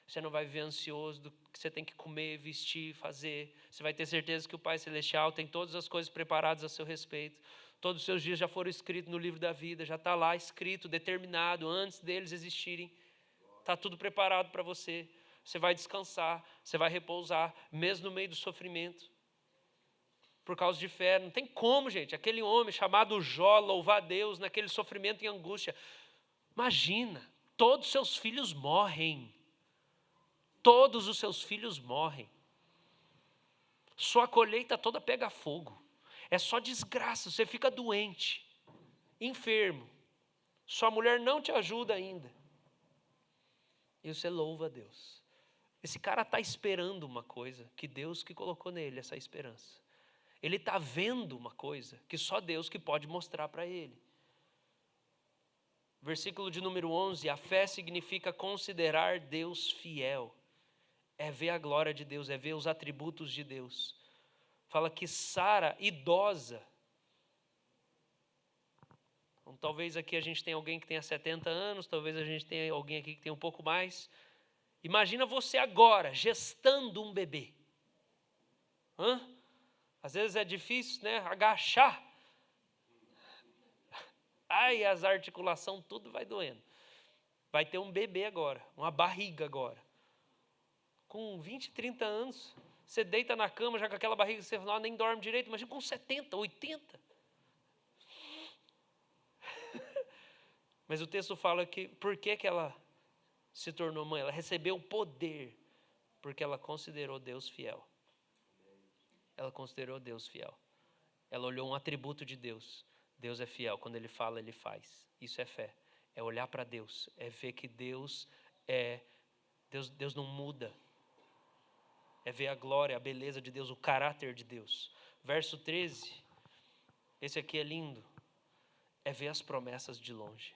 Você não vai viver ansioso do que você tem que comer, vestir, fazer. Você vai ter certeza que o Pai Celestial tem todas as coisas preparadas a seu respeito. Todos os seus dias já foram escritos no livro da vida, já está lá escrito, determinado, antes deles existirem. Está tudo preparado para você. Você vai descansar, você vai repousar, mesmo no meio do sofrimento. Por causa de fé, não tem como, gente. Aquele homem chamado Jó, louvar a Deus naquele sofrimento e angústia. Imagina, todos os seus filhos morrem. Todos os seus filhos morrem. Sua colheita toda pega fogo. É só desgraça, você fica doente, enfermo. Sua mulher não te ajuda ainda. E você louva a Deus. Esse cara está esperando uma coisa que Deus que colocou nele, essa esperança. Ele está vendo uma coisa que só Deus que pode mostrar para ele. Versículo de número 11, a fé significa considerar Deus fiel. É ver a glória de Deus, é ver os atributos de Deus. Fala que Sara, idosa. Então, talvez aqui a gente tenha alguém que tenha 70 anos, talvez a gente tenha alguém aqui que tenha um pouco mais. Imagina você agora, gestando um bebê. Às vezes é difícil, né? Agachar. Ai, as articulações, tudo vai doendo. Vai ter um bebê agora, uma barriga agora. Com 20, 30 anos, você deita na cama já com aquela barriga, você nem dorme direito. Imagina com 70, 80. Mas o texto fala que, por que ela se tornou mãe? Ela recebeu o poder, porque ela considerou Deus fiel. Ela considerou Deus fiel. Ela olhou um atributo de Deus. Deus é fiel, quando Ele fala, Ele faz. Isso é fé. É olhar para Deus, é ver que Deus não muda. É ver a glória, a beleza de Deus, o caráter de Deus. Verso 13, esse aqui é lindo. É ver as promessas de longe.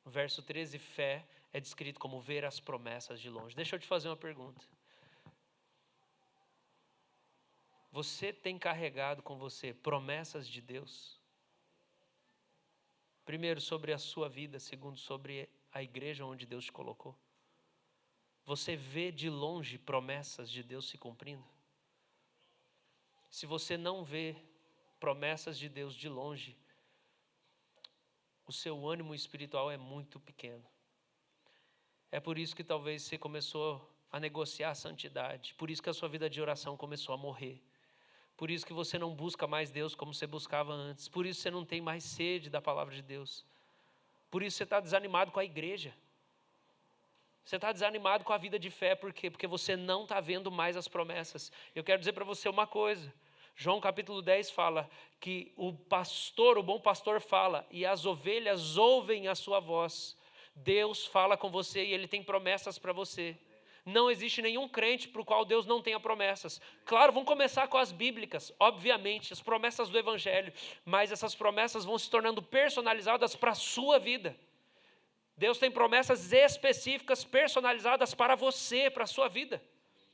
No verso 13, fé é descrito como ver as promessas de longe. Deixa eu te fazer uma pergunta. Você tem carregado com você promessas de Deus? Primeiro, sobre a sua vida. Segundo, sobre a igreja onde Deus te colocou. Você vê de longe promessas de Deus se cumprindo? Se você não vê promessas de Deus de longe, o seu ânimo espiritual é muito pequeno. É por isso que talvez você começou a negociar a santidade. Por isso que a sua vida de oração começou a morrer. Por isso que você não busca mais Deus como você buscava antes. Por isso você não tem mais sede da palavra de Deus. Por isso você está desanimado com a igreja. Você está desanimado com a vida de fé. Por quê? Porque você não está vendo mais as promessas. Eu quero dizer para você uma coisa. João capítulo 10 fala que o bom pastor fala, e as ovelhas ouvem a sua voz. Deus fala com você e Ele tem promessas para você. Não existe nenhum crente para o qual Deus não tenha promessas. Claro, vamos começar com as bíblicas, obviamente, as promessas do Evangelho, mas essas promessas vão se tornando personalizadas para a sua vida. Deus tem promessas específicas, personalizadas para você, para a sua vida.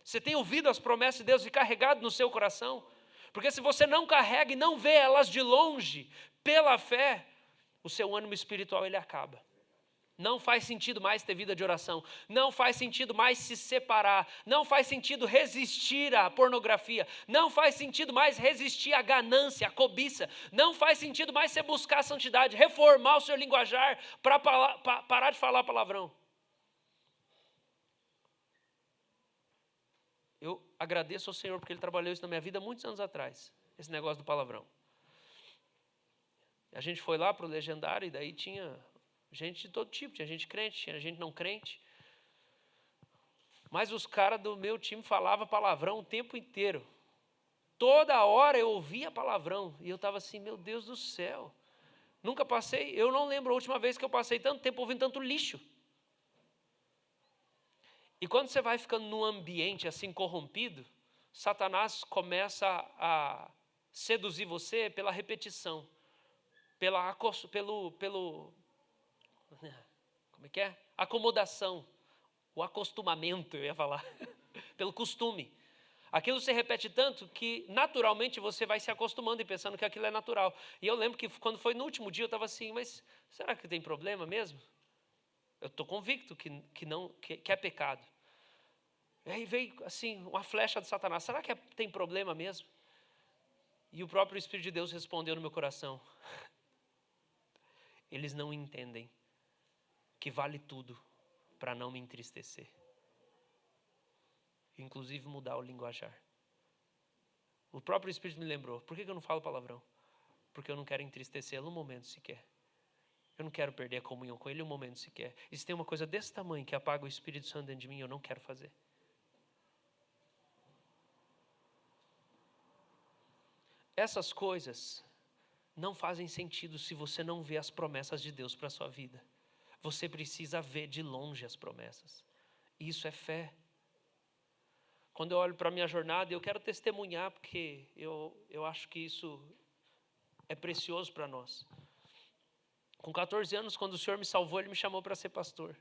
Você tem ouvido as promessas de Deus e carregado no seu coração? Porque se você não carrega e não vê elas de longe, pela fé, o seu ânimo espiritual ele acaba. Não faz sentido mais ter vida de oração. Não faz sentido mais se separar. Não faz sentido resistir à pornografia. Não faz sentido mais resistir à ganância, à cobiça. Não faz sentido mais você buscar a santidade, reformar o seu linguajar para parar de falar palavrão. Eu agradeço ao Senhor porque Ele trabalhou isso na minha vida muitos anos atrás. Esse negócio do palavrão. A gente foi lá para o Legendário e daí tinha gente de todo tipo, tinha gente crente, tinha gente não crente. Mas os caras do meu time falavam palavrão o tempo inteiro. Toda hora eu ouvia palavrão. E eu estava assim, meu Deus do céu. Nunca passei, eu não lembro a última vez que eu passei tanto tempo ouvindo tanto lixo. E quando você vai ficando num ambiente assim corrompido, Satanás começa a seduzir você pela repetição. Como é que é? Acomodação, o acostumamento, eu ia falar, pelo costume. Aquilo se repete tanto que naturalmente você vai se acostumando e pensando que aquilo é natural. E eu lembro que quando foi no último dia eu estava assim, mas será que tem problema mesmo? Eu estou convicto que é pecado. E aí veio assim uma flecha de Satanás, será que tem problema mesmo? E o próprio Espírito de Deus respondeu no meu coração, eles não entendem que vale tudo para não me entristecer. Inclusive mudar o linguajar. O próprio Espírito me lembrou, por que eu não falo palavrão? Porque eu não quero entristecê-lo um momento sequer. Eu não quero perder a comunhão com ele um momento sequer. E se tem uma coisa desse tamanho que apaga o Espírito Santo dentro de mim, eu não quero fazer. Essas coisas não fazem sentido se você não vê as promessas de Deus para a sua vida. Você precisa ver de longe as promessas. Isso é fé. Quando eu olho para a minha jornada, eu quero testemunhar, porque eu acho que isso é precioso para nós. Com 14 anos, quando o Senhor me salvou, Ele me chamou para ser pastor.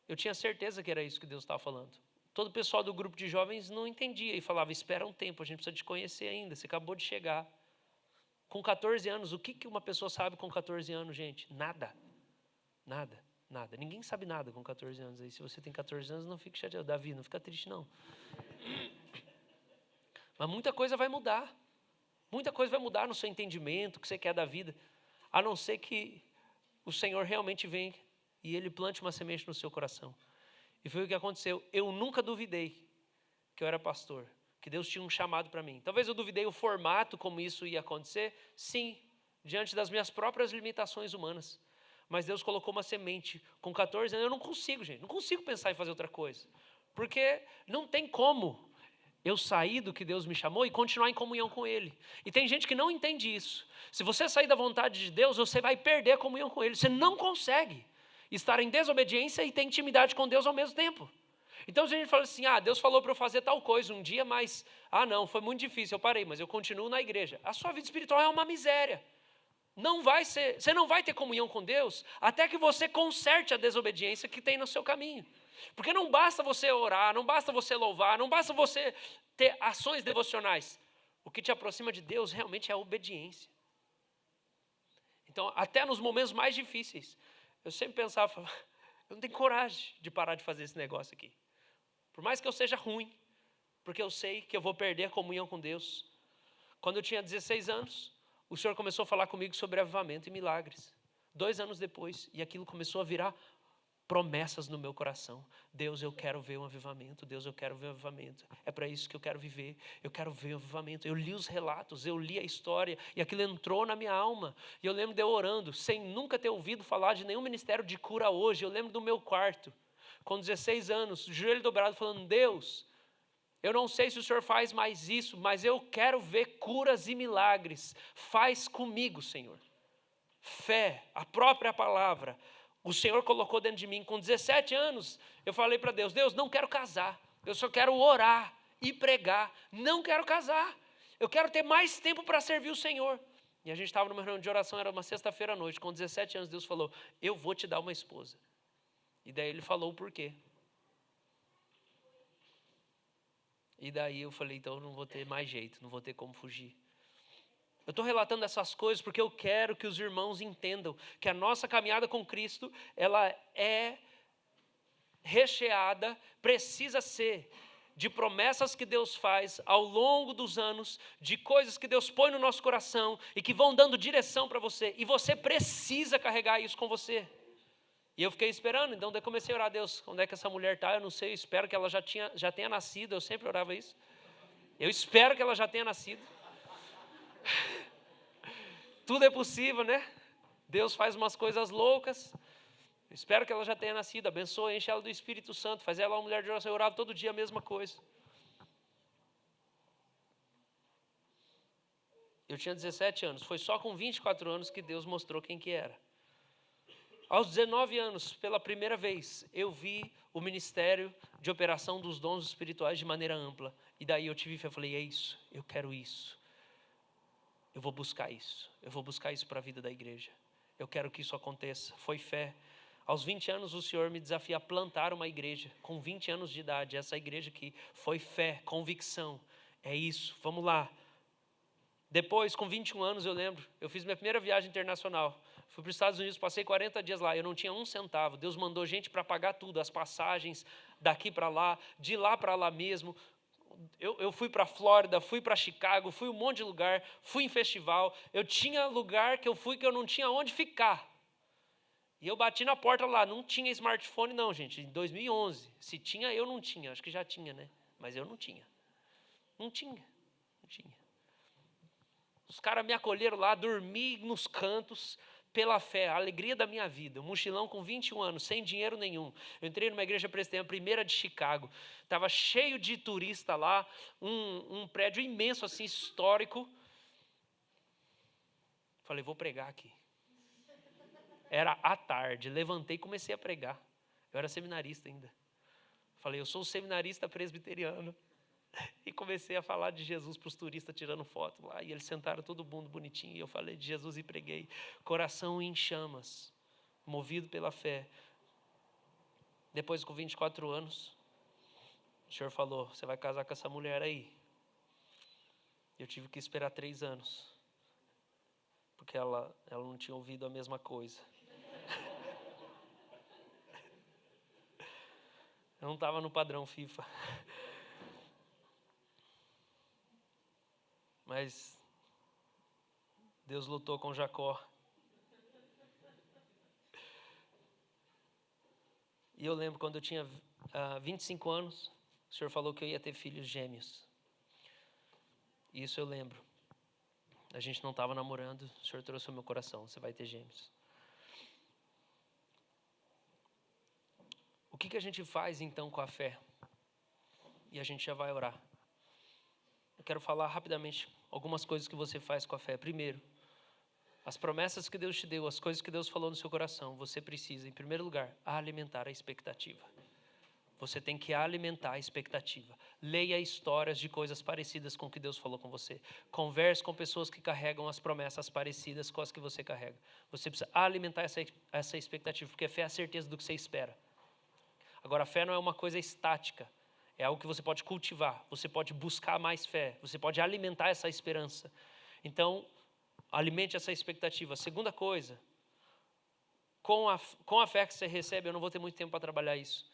Eu tinha certeza que era isso que Deus estava falando. Todo o pessoal do grupo de jovens não entendia e falava, espera um tempo, a gente precisa te conhecer ainda, você acabou de chegar. Com 14 anos, o que uma pessoa sabe com 14 anos, gente? Nada. Nada. Nada. Ninguém sabe nada com 14 anos. Aí, se você tem 14 anos, não fique chateado. Davi, não fica triste, não. Mas muita coisa vai mudar. Muita coisa vai mudar no seu entendimento, o que você quer da vida. A não ser que o Senhor realmente venha e Ele plante uma semente no seu coração. E foi o que aconteceu. Eu nunca duvidei que eu era pastor, que Deus tinha um chamado para mim. Talvez eu duvidei o formato como isso ia acontecer. Sim, diante das minhas próprias limitações humanas. Mas Deus colocou uma semente. Com 14 anos eu não consigo, gente. Não consigo pensar em fazer outra coisa. Porque não tem como eu sair do que Deus me chamou e continuar em comunhão com Ele. E tem gente que não entende isso. Se você sair da vontade de Deus, você vai perder a comunhão com Ele. Você não consegue estar em desobediência e ter intimidade com Deus ao mesmo tempo. Então, se a gente fala assim, Deus falou para eu fazer tal coisa um dia, mas, não, foi muito difícil, eu parei, mas eu continuo na igreja. A sua vida espiritual é uma miséria. Você não vai ter comunhão com Deus até que você conserte a desobediência que tem no seu caminho. Porque não basta você orar, não basta você louvar, não basta você ter ações devocionais. O que te aproxima de Deus realmente é a obediência. Então, até nos momentos mais difíceis, eu sempre pensava, eu não tenho coragem de parar de fazer esse negócio aqui. Por mais que eu seja ruim, porque eu sei que eu vou perder a comunhão com Deus. Quando eu tinha 16 anos, o Senhor começou a falar comigo sobre avivamento e milagres. 2 anos depois, e aquilo começou a virar promessas no meu coração. Deus, eu quero ver um avivamento. Deus, eu quero ver um avivamento. É para isso que eu quero viver. Eu quero ver um avivamento. Eu li os relatos, eu li a história e aquilo entrou na minha alma. E eu lembro de eu orando, sem nunca ter ouvido falar de nenhum ministério de cura hoje. Eu lembro do meu quarto, com 16 anos, joelho dobrado, falando, Deus, eu não sei se o Senhor faz mais isso, mas eu quero ver curas e milagres. Faz comigo, Senhor. Fé, a própria palavra, o Senhor colocou dentro de mim. Com 17 anos, eu falei para Deus, Deus, não quero casar. Eu só quero orar e pregar. Não quero casar. Eu quero ter mais tempo para servir o Senhor. E a gente estava numa reunião de oração, era uma sexta-feira à noite. Com 17 anos, Deus falou, eu vou te dar uma esposa. E daí Ele falou o porquê. E daí eu falei, então eu não vou ter mais jeito, não vou ter como fugir. Eu estou relatando essas coisas porque eu quero que os irmãos entendam que a nossa caminhada com Cristo, ela é recheada, precisa ser de promessas que Deus faz ao longo dos anos, de coisas que Deus põe no nosso coração e que vão dando direção para você. E você precisa carregar isso com você. E eu fiquei esperando, então daí comecei a orar, Deus, onde é que essa mulher está? Eu não sei, eu espero que ela já tenha nascido, eu sempre orava isso. Eu espero que ela já tenha nascido. Tudo é possível, né? Deus faz umas coisas loucas. Eu espero que ela já tenha nascido, abençoa, enche ela do Espírito Santo, faz ela uma mulher de oração. Eu orava todo dia a mesma coisa. Eu tinha 17 anos, foi só com 24 anos que Deus mostrou quem que era. Aos 19 anos, pela primeira vez, eu vi o ministério de operação dos dons espirituais de maneira ampla. E daí eu tive fé, eu falei, é isso, eu quero isso. Eu vou buscar isso para a vida da igreja. Eu quero que isso aconteça. Foi fé. Aos 20 anos, o Senhor me desafia a plantar uma igreja, com 20 anos de idade. Essa igreja aqui foi fé, convicção. É isso, vamos lá. Depois, com 21 anos, eu lembro, eu fiz minha primeira viagem internacional. Fui para os Estados Unidos, passei 40 dias lá, eu não tinha um centavo. Deus mandou gente para pagar tudo, as passagens daqui para lá, de lá para lá mesmo. Eu fui para a Flórida, fui para Chicago, fui um monte de lugar, fui em festival. Eu tinha lugar que eu fui que eu não tinha onde ficar. E eu bati na porta lá, não tinha smartphone não, gente, em 2011. Se tinha, eu não tinha, acho que já tinha, né? Mas eu não tinha. Não tinha. Os caras me acolheram lá, dormi nos cantos, pela fé, a alegria da minha vida. Um mochilão com 21 anos, sem dinheiro nenhum. Eu entrei numa igreja presbiteriana, a primeira de Chicago. Estava cheio de turista lá, um prédio imenso, assim, histórico. Falei, vou pregar aqui. Era à tarde, levantei e comecei a pregar. Eu era seminarista ainda. Falei, eu sou seminarista presbiteriano. E comecei a falar de Jesus para os turistas tirando foto lá. E eles sentaram todo mundo bonitinho. E eu falei de Jesus e preguei. Coração em chamas, movido pela fé. Depois, com 24 anos, o Senhor falou, você vai casar com essa mulher aí. Eu tive que esperar 3 anos. Porque ela não tinha ouvido a mesma coisa. Eu não estava no padrão FIFA. Mas Deus lutou com Jacó. E eu lembro quando eu tinha 25 anos, o Senhor falou que eu ia ter filhos gêmeos. Isso eu lembro. A gente não estava namorando, o Senhor trouxe ao meu coração, você vai ter gêmeos. O que a gente faz então com a fé? E a gente já vai orar. Eu quero falar rapidamente algumas coisas que você faz com a fé. Primeiro, as promessas que Deus te deu, as coisas que Deus falou no seu coração, você precisa, em primeiro lugar, alimentar a expectativa. Você tem que alimentar a expectativa. Leia histórias de coisas parecidas com o que Deus falou com você. Converse com pessoas que carregam as promessas parecidas com as que você carrega. Você precisa alimentar essa expectativa, porque a fé é a certeza do que você espera. Agora, a fé não é uma coisa estática. É algo que você pode cultivar. Você pode buscar mais fé. Você pode alimentar essa esperança. Então, alimente essa expectativa. Segunda coisa, com a fé que você recebe, eu não vou ter muito tempo para trabalhar isso.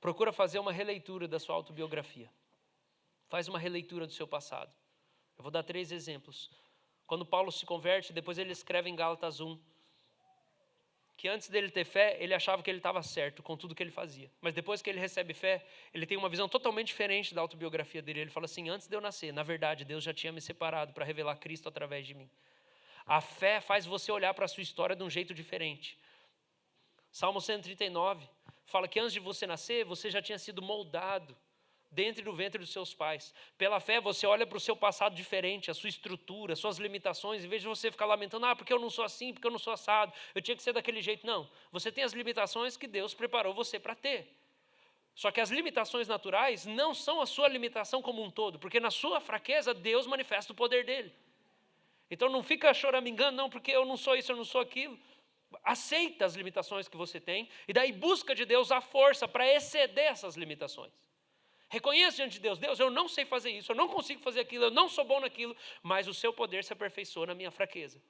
Procura fazer uma releitura da sua autobiografia. Faz uma releitura do seu passado. Eu vou dar 3 exemplos. Quando Paulo se converte, depois ele escreve em Gálatas 1, que antes dele ter fé, ele achava que ele estava certo com tudo que ele fazia. Mas depois que ele recebe fé, ele tem uma visão totalmente diferente da autobiografia dele. Ele fala assim, antes de eu nascer, na verdade, Deus já tinha me separado para revelar Cristo através de mim. A fé faz você olhar para a sua história de um jeito diferente. Salmo 139 fala que antes de você nascer, você já tinha sido moldado dentro do ventre dos seus pais. Pela fé, você olha para o seu passado diferente, a sua estrutura, as suas limitações, em vez de você ficar lamentando, porque eu não sou assim, porque eu não sou assado, eu tinha que ser daquele jeito. Não, você tem as limitações que Deus preparou você para ter. Só que as limitações naturais não são a sua limitação como um todo, porque na sua fraqueza, Deus manifesta o poder dele. Então não fica choramingando, não, porque eu não sou isso, eu não sou aquilo. Aceita as limitações que você tem e daí busca de Deus a força para exceder essas limitações. Reconheça diante de Deus, Deus, eu não sei fazer isso, eu não consigo fazer aquilo, eu não sou bom naquilo, mas o seu poder se aperfeiçoa na minha fraqueza.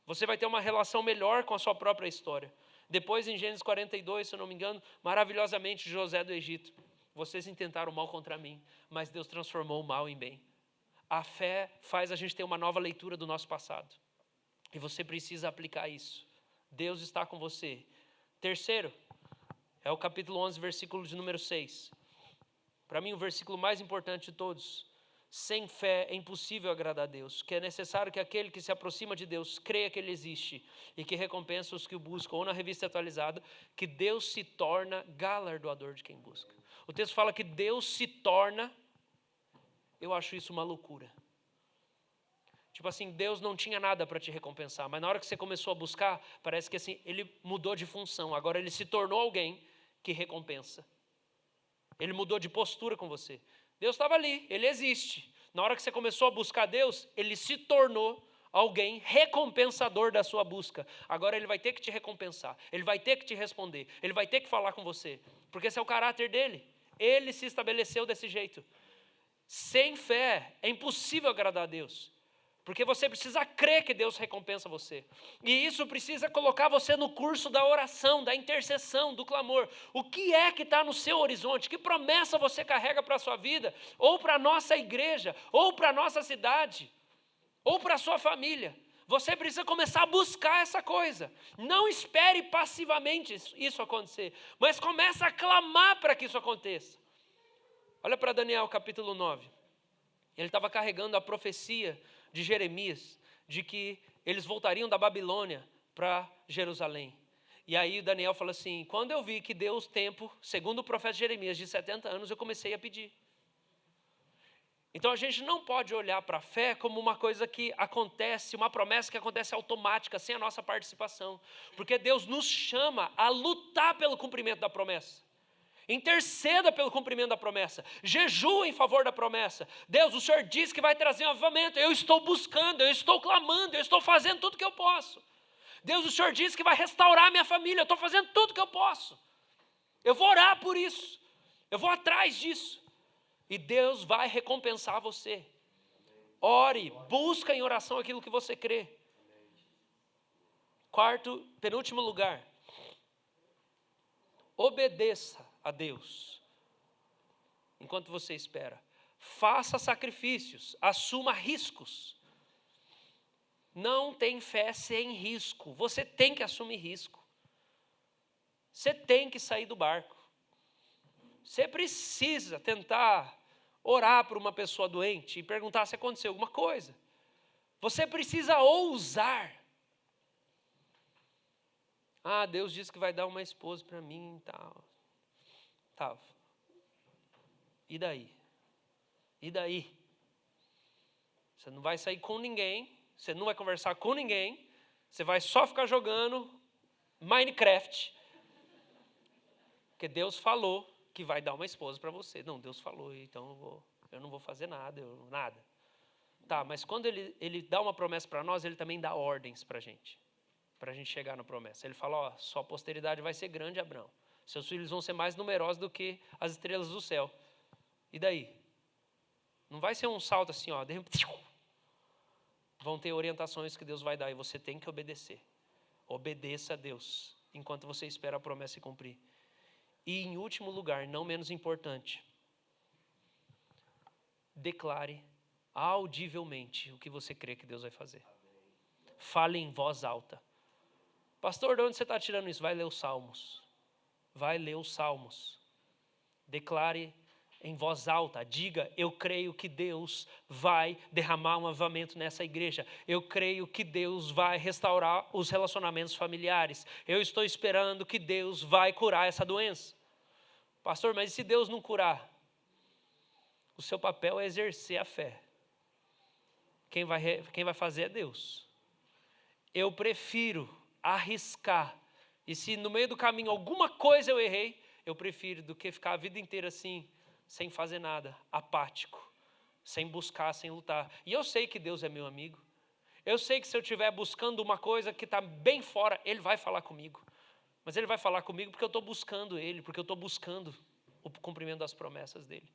Você vai ter uma relação melhor com a sua própria história. Depois, em Gênesis 42, se eu não me engano, maravilhosamente, José do Egito. Vocês intentaram mal contra mim, mas Deus transformou o mal em bem. A fé faz a gente ter uma nova leitura do nosso passado. E você precisa aplicar isso. Deus está com você. Terceiro, é o capítulo 11, versículo de número 6. Para mim, o versículo mais importante de todos. Sem fé é impossível agradar a Deus, que é necessário que aquele que se aproxima de Deus creia que Ele existe e que recompensa os que o buscam. Ou na revista atualizada, que Deus se torna galardoador de quem busca. O texto fala que Deus se torna, eu acho isso uma loucura. Tipo assim, Deus não tinha nada para te recompensar, mas na hora que você começou a buscar, parece que assim, Ele mudou de função. Agora Ele se tornou alguém que recompensa. Ele mudou de postura com você. Deus estava ali, Ele existe. Na hora que você começou a buscar Deus, Ele se tornou alguém recompensador da sua busca. Agora ele vai ter que te recompensar, ele vai ter que te responder, ele vai ter que falar com você, porque esse é o caráter dele. Ele se estabeleceu desse jeito. Sem fé é impossível agradar a Deus, porque você precisa crer que Deus recompensa você. E isso precisa colocar você no curso da oração, da intercessão, do clamor. O que é que está no seu horizonte? Que promessa você carrega para a sua vida? Ou para a nossa igreja? Ou para a nossa cidade? Ou para a sua família? Você precisa começar a buscar essa coisa. Não espere passivamente isso acontecer, mas comece a clamar para que isso aconteça. Olha para Daniel capítulo 9. Ele estava carregando a profecia de Jeremias, de que eles voltariam da Babilônia para Jerusalém. E aí Daniel fala assim, quando eu vi que deu o tempo, segundo o profeta Jeremias, de 70 anos, eu comecei a pedir. Então a gente não pode olhar para a fé como uma coisa que acontece, uma promessa que acontece automática, sem a nossa participação. Porque Deus nos chama a lutar pelo cumprimento da promessa. Interceda pelo cumprimento da promessa, jejua em favor da promessa. Deus, o Senhor diz que vai trazer um avivamento, eu estou buscando, eu estou clamando, eu estou fazendo tudo que eu posso. Deus, o Senhor diz que vai restaurar a minha família, eu estou fazendo tudo que eu posso. Eu vou orar por isso, eu vou atrás disso, e Deus vai recompensar você. Ore, busca em oração aquilo que você crê. Quarto, penúltimo lugar, obedeça a Deus enquanto você espera. Faça sacrifícios, assuma riscos. Não tem fé sem risco. Você tem que assumir risco. Você tem que sair do barco. Você precisa tentar orar por uma pessoa doente e perguntar se aconteceu alguma coisa. Você precisa ousar. Ah, Deus disse que vai dar uma esposa para mim e tal. Tá. E daí? E daí? Você não vai sair com ninguém, você não vai conversar com ninguém, você vai só ficar jogando Minecraft. Porque Deus falou que vai dar uma esposa para você. Não, Deus falou, então eu não vou fazer nada, nada. Tá, mas quando ele dá uma promessa para nós, ele também dá ordens para a gente chegar na promessa. Ele fala, ó, sua posteridade vai ser grande, Abraão. Seus filhos vão ser mais numerosos do que as estrelas do céu. E daí? Não vai ser um salto assim, ó, de repente, vão ter orientações que Deus vai dar e você tem que obedecer. Obedeça a Deus enquanto você espera a promessa se cumprir. E em último lugar, não menos importante, declare audivelmente o que você crê que Deus vai fazer. Fale em voz alta. Pastor, de onde você está tirando isso? Vai ler os Salmos. Vai ler os Salmos. Declare em voz alta, diga, eu creio que Deus vai derramar um avivamento nessa igreja. Eu creio que Deus vai restaurar os relacionamentos familiares. Eu estou esperando que Deus vai curar essa doença. Pastor, mas e se Deus não curar? O seu papel é exercer a fé. Quem vai fazer é Deus. Eu prefiro arriscar. E se no meio do caminho alguma coisa eu errei, eu prefiro do que ficar a vida inteira assim, sem fazer nada, apático, sem buscar, sem lutar. E eu sei que Deus é meu amigo. Eu sei que se eu estiver buscando uma coisa que está bem fora, Ele vai falar comigo. Mas Ele vai falar comigo porque eu estou buscando Ele, porque eu estou buscando o cumprimento das promessas dEle.